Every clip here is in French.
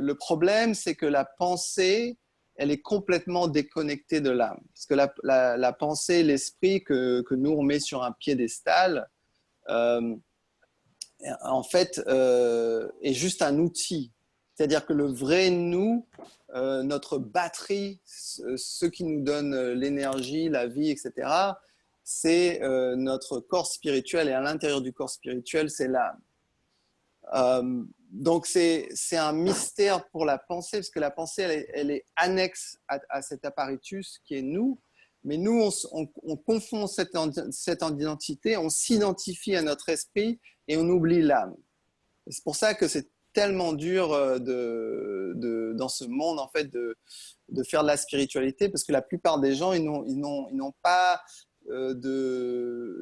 le problème, c'est que la pensée, elle est complètement déconnectée de l'âme. Parce que la pensée, l'esprit que nous, on met sur un piédestal, en fait, est juste un outil. C'est-à-dire que le vrai nous, notre batterie, ce qui nous donne l'énergie, la vie, etc., c'est notre corps spirituel. Et à l'intérieur du corps spirituel, c'est l'âme. Donc, c'est un mystère pour la pensée, parce que la pensée, elle est annexe à cet apparitus qui est nous. Mais nous, on confond cette identité, on s'identifie à notre esprit et on oublie l'âme. C'est pour ça que c'est tellement dur dans ce monde, en fait, de faire de la spiritualité, parce que la plupart des gens, ils n'ont pas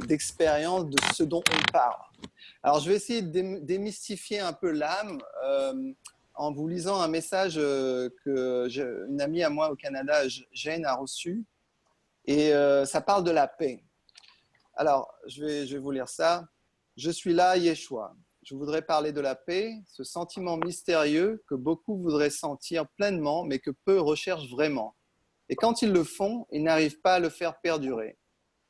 d'expérience de ce dont on parle. Alors, je vais essayer de démystifier un peu l'âme en vous lisant un message qu'une amie à moi au Canada, Jane, a reçu. Et ça parle de la paix. Alors, je vais vous lire ça. Je suis là, Yeshua. Je voudrais parler de la paix, ce sentiment mystérieux que beaucoup voudraient sentir pleinement, mais que peu recherchent vraiment. Et quand ils le font, ils n'arrivent pas à le faire perdurer.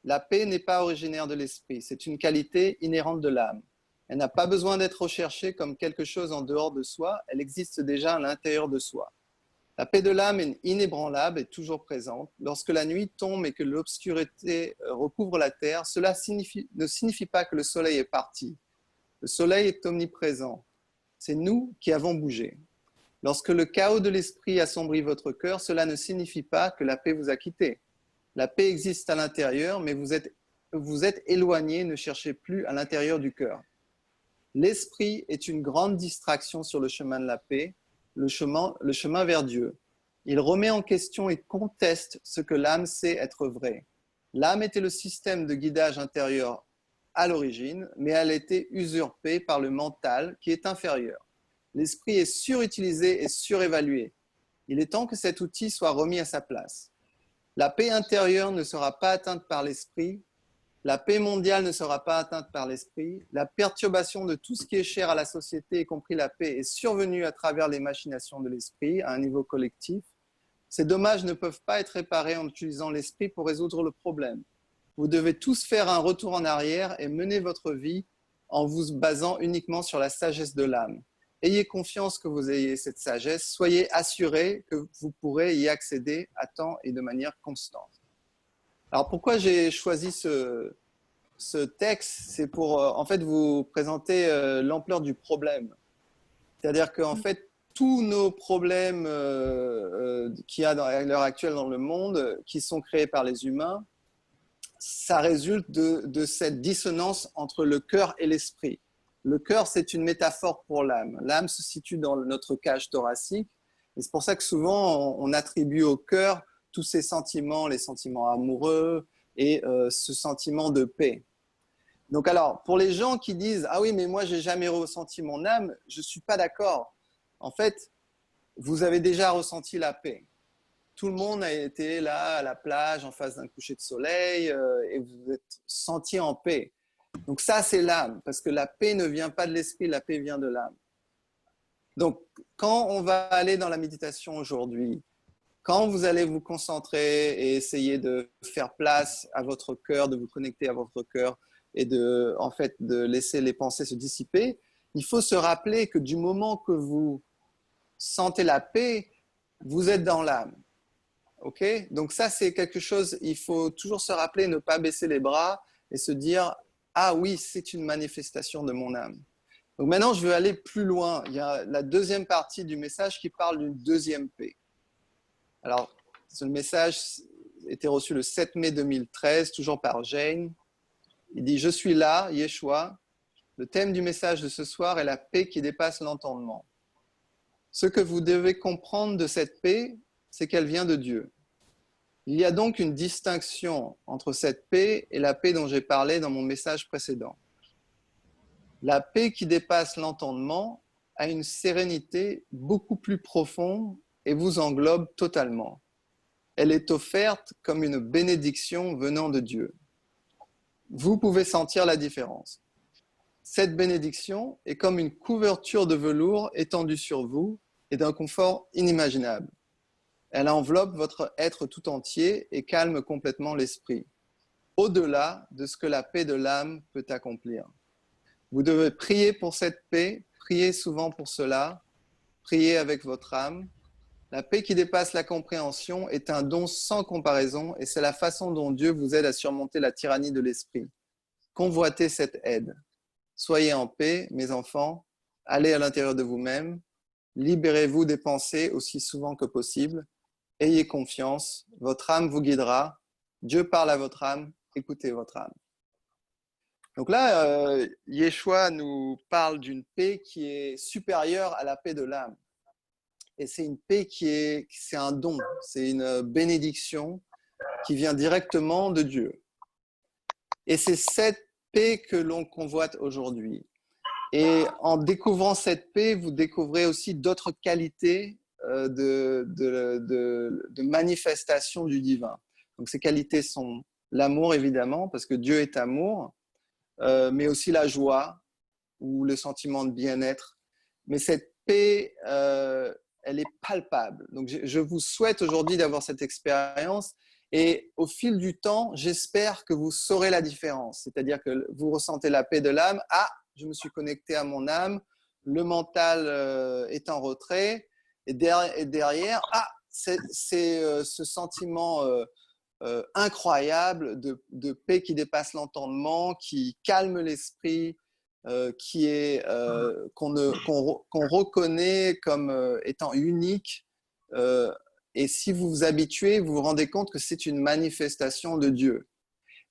La paix n'est pas originaire de l'esprit, c'est une qualité inhérente de l'âme. Elle n'a pas besoin d'être recherchée comme quelque chose en dehors de soi, elle existe déjà à l'intérieur de soi. La paix de l'âme est inébranlable et toujours présente. Lorsque la nuit tombe et que l'obscurité recouvre la terre, cela ne signifie pas que le soleil est parti. Le soleil est omniprésent. C'est nous qui avons bougé. Lorsque le chaos de l'esprit assombrit votre cœur, cela ne signifie pas que la paix vous a quitté. La paix existe à l'intérieur, mais vous êtes éloigné, ne cherchez plus à l'intérieur du cœur. L'esprit est une grande distraction sur le chemin de la paix, le chemin vers Dieu. Il remet en question et conteste ce que l'âme sait être vrai. L'âme était le système de guidage intérieur à l'origine, mais elle a été usurpée par le mental qui est inférieur. L'esprit est surutilisé et surévalué. Il est temps que cet outil soit remis à sa place. La paix intérieure ne sera pas atteinte par l'esprit. La paix mondiale ne sera pas atteinte par l'esprit. La perturbation de tout ce qui est cher à la société, y compris la paix, est survenue à travers les machinations de l'esprit à un niveau collectif. Ces dommages ne peuvent pas être réparés en utilisant l'esprit pour résoudre le problème. Vous devez tous faire un retour en arrière et mener votre vie en vous basant uniquement sur la sagesse de l'âme. Ayez confiance que vous ayez cette sagesse. Soyez assurés que vous pourrez y accéder à temps et de manière constante. Alors, pourquoi j'ai choisi ce texte? C'est pour, en fait, vous présenter l'ampleur du problème. C'est-à-dire qu'en fait, tous nos problèmes qu'il y a à l'heure actuelle dans le monde, qui sont créés par les humains, ça résulte de cette dissonance entre le cœur et l'esprit. Le cœur, c'est une métaphore pour l'âme. L'âme se situe dans notre cage thoracique. Et c'est pour ça que souvent, on attribue au cœur tous ces sentiments, les sentiments amoureux et ce sentiment de paix. Donc alors, pour les gens qui disent « Ah oui, mais moi, j'ai jamais ressenti mon âme », je ne suis pas d'accord. En fait, vous avez déjà ressenti la paix. Tout le monde a été là à la plage en face d'un coucher de soleil et vous vous êtes senti en paix. Donc ça, c'est l'âme, parce que la paix ne vient pas de l'esprit, la paix vient de l'âme. Donc, quand on va aller dans la méditation aujourd'hui, quand vous allez vous concentrer et essayer de faire place à votre cœur, de vous connecter à votre cœur et en fait, de laisser les pensées se dissiper, il faut se rappeler que du moment que vous sentez la paix, vous êtes dans l'âme. Okay? Donc ça, c'est quelque chose, il faut toujours se rappeler, ne pas baisser les bras et se dire « Ah oui, c'est une manifestation de mon âme ». Donc maintenant, je veux aller plus loin. Il y a la deuxième partie du message qui parle d'une deuxième paix. Alors, ce message a été reçu le 7 mai 2013, toujours par Jane. Il dit « Je suis là, Yeshua. Le thème du message de ce soir est la paix qui dépasse l'entendement. Ce que vous devez comprendre de cette paix, c'est qu'elle vient de Dieu. Il y a donc une distinction entre cette paix et la paix dont j'ai parlé dans mon message précédent. La paix qui dépasse l'entendement a une sérénité beaucoup plus profonde et vous englobe totalement. Elle est offerte comme une bénédiction venant de Dieu. Vous pouvez sentir la différence. Cette bénédiction est comme une couverture de velours étendue sur vous et d'un confort inimaginable. Elle enveloppe votre être tout entier et calme complètement l'esprit, au-delà de ce que la paix de l'âme peut accomplir. Vous devez prier pour cette paix, prier souvent pour cela, prier avec votre âme. La paix qui dépasse la compréhension est un don sans comparaison et c'est la façon dont Dieu vous aide à surmonter la tyrannie de l'esprit. Convoitez cette aide. Soyez en paix, mes enfants, allez à l'intérieur de vous-même, libérez-vous des pensées aussi souvent que possible, ayez confiance, votre âme vous guidera, Dieu parle à votre âme, écoutez votre âme. Donc là, Yeshua nous parle d'une paix qui est supérieure à la paix de l'âme. Et c'est une paix c'est un don, c'est une bénédiction qui vient directement de Dieu. Et c'est cette paix que l'on convoite aujourd'hui. Et en découvrant cette paix, vous découvrez aussi d'autres qualités de manifestation du divin. Donc ces qualités sont l'amour, évidemment, parce que Dieu est amour, mais aussi la joie ou le sentiment de bien-être. Mais cette paix, elle est palpable. Donc je vous souhaite aujourd'hui d'avoir cette expérience. Et au fil du temps, j'espère que vous saurez la différence. C'est-à-dire que vous ressentez la paix de l'âme. Ah, je me suis connecté à mon âme. Le mental est en retrait. Et derrière, ah, c'est ce sentiment incroyable de paix qui dépasse l'entendement, qui calme l'esprit, qu'on reconnaît comme étant unique. Et si vous vous habituez, vous vous rendez compte que c'est une manifestation de Dieu.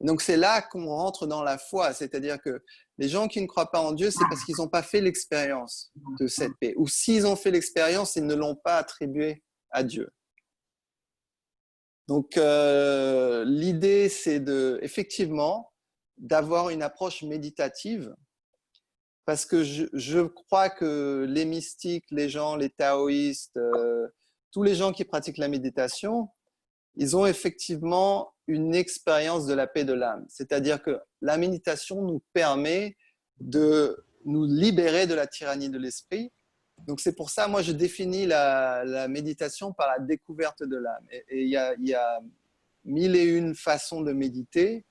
Et donc c'est là qu'on rentre dans la foi, c'est-à-dire que les gens qui ne croient pas en Dieu, c'est parce qu'ils n'ont pas fait l'expérience de cette paix. Ou s'ils ont fait l'expérience, ils ne l'ont pas attribuée à Dieu. Donc l'idée, c'est effectivement d'avoir une approche méditative, parce que je crois que les mystiques, les gens, les taoïstes, tous les gens qui pratiquent la méditation, ils ont effectivement une expérience de la paix de l'âme. C'est-à-dire que la méditation nous permet de nous libérer de la tyrannie de l'esprit. Donc c'est pour ça, moi, je définis la méditation par la découverte de l'âme. Et il y a mille et une façons de méditer.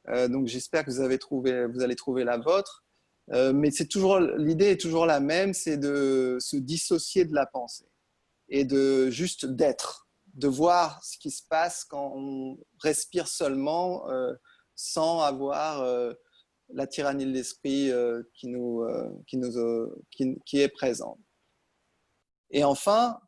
Donc j'espère que vous allez trouver la vôtre. Mais l'idée est toujours la même, c'est de se dissocier de la pensée et de juste d'être, de voir ce qui se passe quand on respire seulement, sans avoir la tyrannie de l'esprit qui est présente. Et enfin,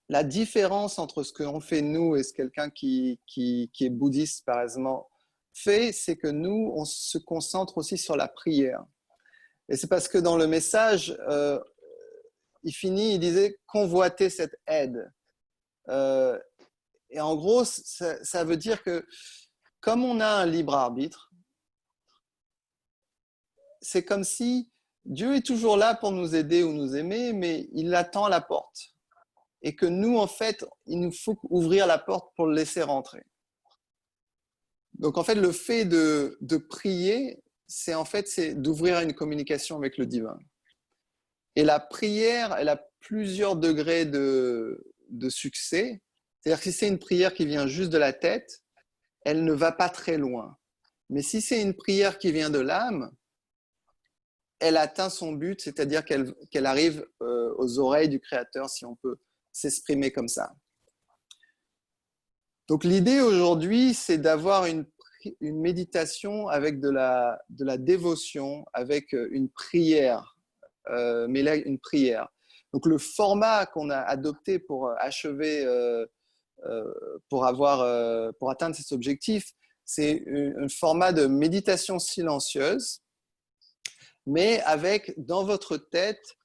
la différence entre ce que l'on fait nous et ce quelqu'un qui est bouddhiste, par exemple, fait, c'est que nous, on se concentre aussi sur la prière. Et c'est parce que dans le message, il disait « convoiter cette aide ». Et en gros, ça veut dire que comme on a un libre arbitre, c'est comme si Dieu est toujours là pour nous aider ou nous aimer, mais il attend à la porte. Et que nous, en fait, il nous faut ouvrir la porte pour le laisser rentrer. Donc, en fait, le fait de prier, c'est d'ouvrir une communication avec le divin. Et la prière, elle a plusieurs degrés de succès. C'est-à-dire que si c'est une prière qui vient juste de la tête, elle ne va pas très loin. Mais si c'est une prière qui vient de l'âme, elle atteint son but, c'est-à-dire qu'elle arrive aux oreilles du Créateur, si on peut s'exprimer comme ça. Donc l'idée aujourd'hui, c'est d'avoir une méditation avec de la dévotion, avec une prière, mais là une prière. Donc le format qu'on a adopté pour achever, pour atteindre cet objectif, c'est un format de méditation silencieuse, mais avec dans votre tête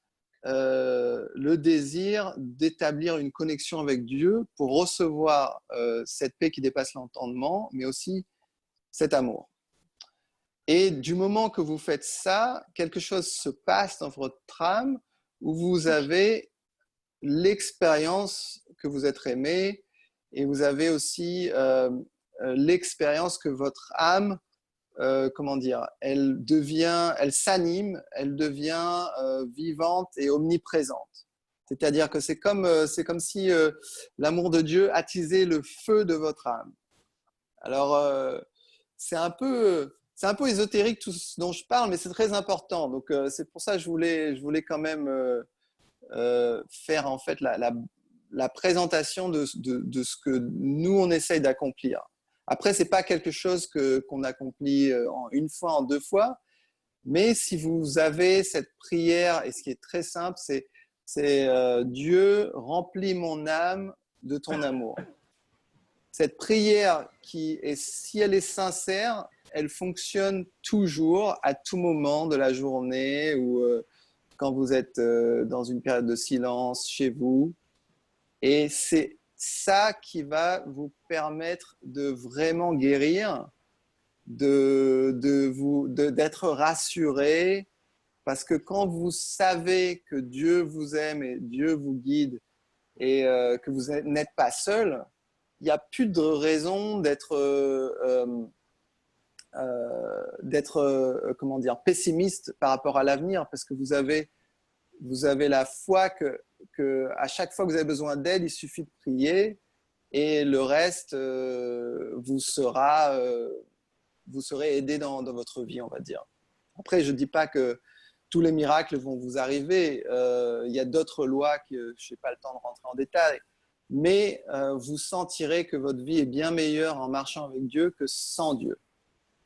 le désir d'établir une connexion avec Dieu pour recevoir cette paix qui dépasse l'entendement, mais aussi cet amour. Et du moment que vous faites ça, quelque chose se passe dans votre âme où vous avez l'expérience que vous êtes aimé et vous avez aussi l'expérience que votre âme elle s'anime, elle devient vivante et omniprésente. C'est-à-dire que c'est comme si l'amour de Dieu attisait le feu de votre âme. Alors, c'est un peu ésotérique tout ce dont je parle, mais c'est très important. Donc, c'est pour ça que je voulais quand même faire en fait la présentation de ce que nous, on essaye d'accomplir. Après, ce n'est pas quelque chose qu'on accomplit en une fois, en deux fois, mais si vous avez cette prière, et ce qui est très simple, c'est Dieu, remplis mon âme de ton amour. Cette prière, si elle est sincère, elle fonctionne toujours, à tout moment de la journée ou quand vous êtes dans une période de silence chez vous. Et c'est ça qui va vous permettre de vraiment guérir, d'être rassuré, parce que quand vous savez que Dieu vous aime et Dieu vous guide et que vous n'êtes pas seul, il n'y a plus de raison d'être comment dire, pessimiste par rapport à l'avenir, parce que vous avez la foi que à chaque fois que vous avez besoin d'aide, il suffit de prier et le reste vous serez aidé dans votre vie, on va dire. Après, je ne dis pas que tous les miracles vont vous arriver. Il y a d'autres lois que je n'ai pas le temps de rentrer en détail. Mais vous sentirez que votre vie est bien meilleure en marchant avec Dieu que sans Dieu.